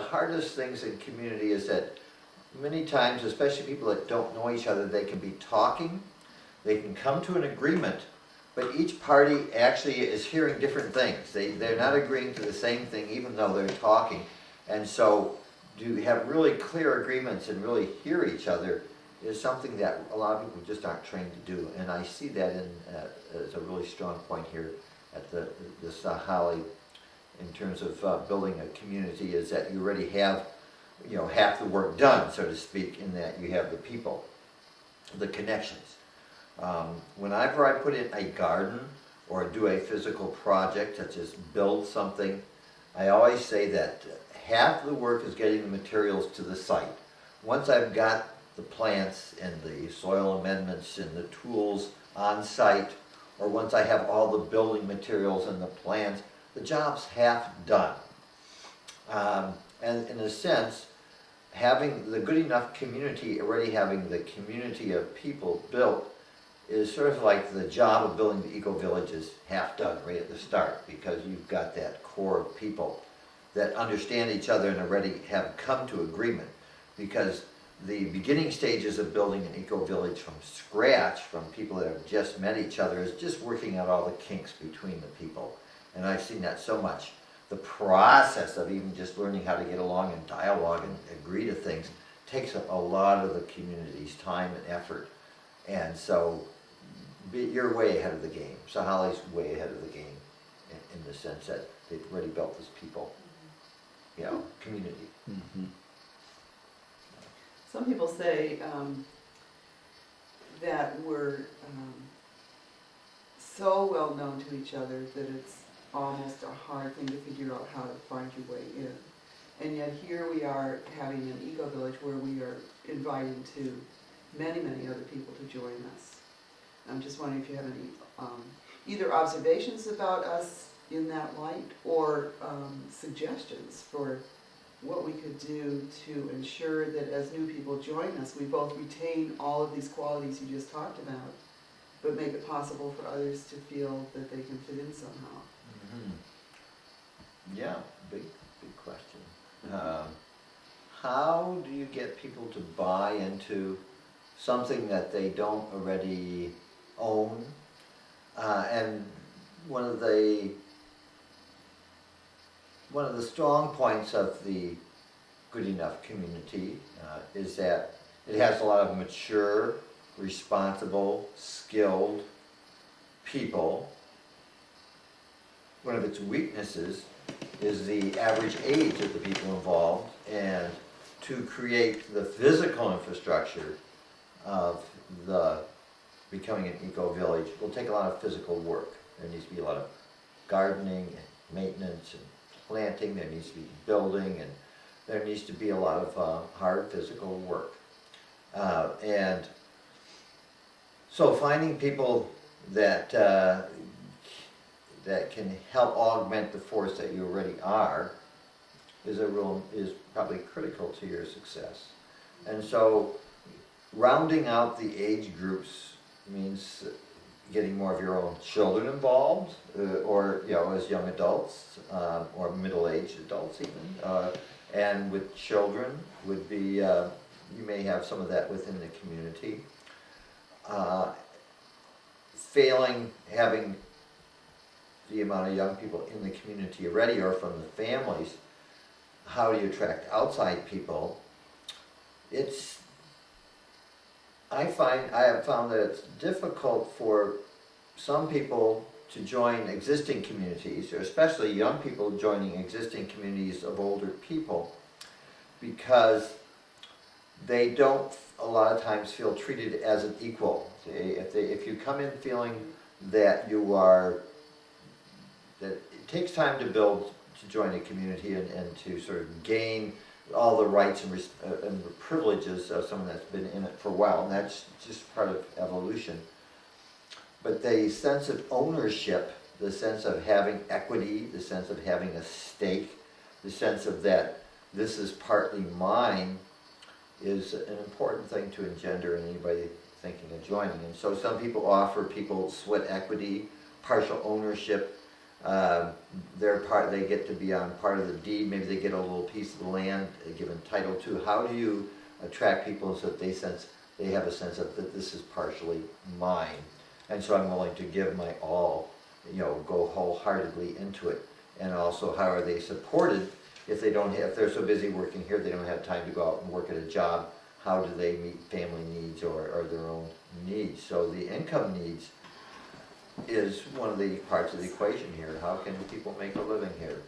hardest things in community is that many times, especially people that don't know each other, they can be talking, they can come to an agreement, but each party actually is hearing different things. They're not agreeing to the same thing even though they're talking. And so to have really clear agreements and really hear each other is something that a lot of people just aren't trained to do. And I see that as a really strong point here at the Sahale in terms of building a community, is that you already have, you know, half the work done, so to speak, in that you have the people, the connections. Whenever I put in a garden or do a physical project, such as build something, I always say that half the work is getting the materials to the site. Once I've got the plants and the soil amendments and the tools on site, or once I have all the building materials and the plans, the job's half done. And in a sense, having the Goodenough community, already having the community of people built, is sort of like the job of building the eco-village is half done right at the start, because you've got that core of people that understand each other and already have come to agreement. Because the beginning stages of building an eco-village from scratch, from people that have just met each other, is just working out all the kinks between the people. And I've seen that so much. The process of even just learning how to get along and dialogue and agree to things takes up a lot of the community's time and effort. And so you're way ahead of the game. Sahale's way ahead of the game in the sense that they've already built this people, you know, community. Mm-hmm. Some people say that we're so well known to each other that it's almost a hard thing to figure out how to find your way in. And yet here we are having an eco-village where we are inviting to many, many other people to join us. I'm just wondering if you have any either observations about us in that light, or suggestions for what we could do to ensure that as new people join us, we both retain all of these qualities you just talked about, but make it possible for others to feel that they can fit in somehow. Mm-hmm. Yeah, big question. How do you get people to buy into something that they don't already own? And one of the strong points of the Goodenough community is that it has a lot of mature, responsible, skilled people. One of its weaknesses is the average age of the people involved, and to create the physical infrastructure of the becoming an eco-village will take a lot of physical work. There needs to be a lot of gardening and maintenance and planting, there needs to be building, and there needs to be a lot of hard physical work. And so finding people that that can help augment the force that you already are is probably critical to your success. And so rounding out the age groups means getting more of your own children involved, or as young adults, or middle-aged adults even. And with children would be, you may have some of that within the community. Failing having the amount of young people in the community already, or from the families, how do you attract outside people? I have found that it's difficult for some people to join existing communities, or especially young people joining existing communities of older people, because they don't a lot of times feel treated as an equal. If you come in feeling that that it takes time to join a community and to sort of gain all the rights and the privileges of someone that's been in it for a while, and that's just part of evolution. But the sense of ownership, the sense of having equity, the sense of having a stake, the sense of that this is partly mine, is an important thing to engender in anybody thinking of joining. And so some people offer people sweat equity, partial ownership, they get to be on part of the deed, maybe they get a little piece of the land given title to. How do you attract people so that they have a sense of that this is partially mine? And so I'm willing to give my all, go wholeheartedly into it. And also, how are they supported if they're so busy working here, they don't have time to go out and work at a job? How do they meet family needs or their own needs? So the income needs is one of the parts of the equation here. How can people make a living here?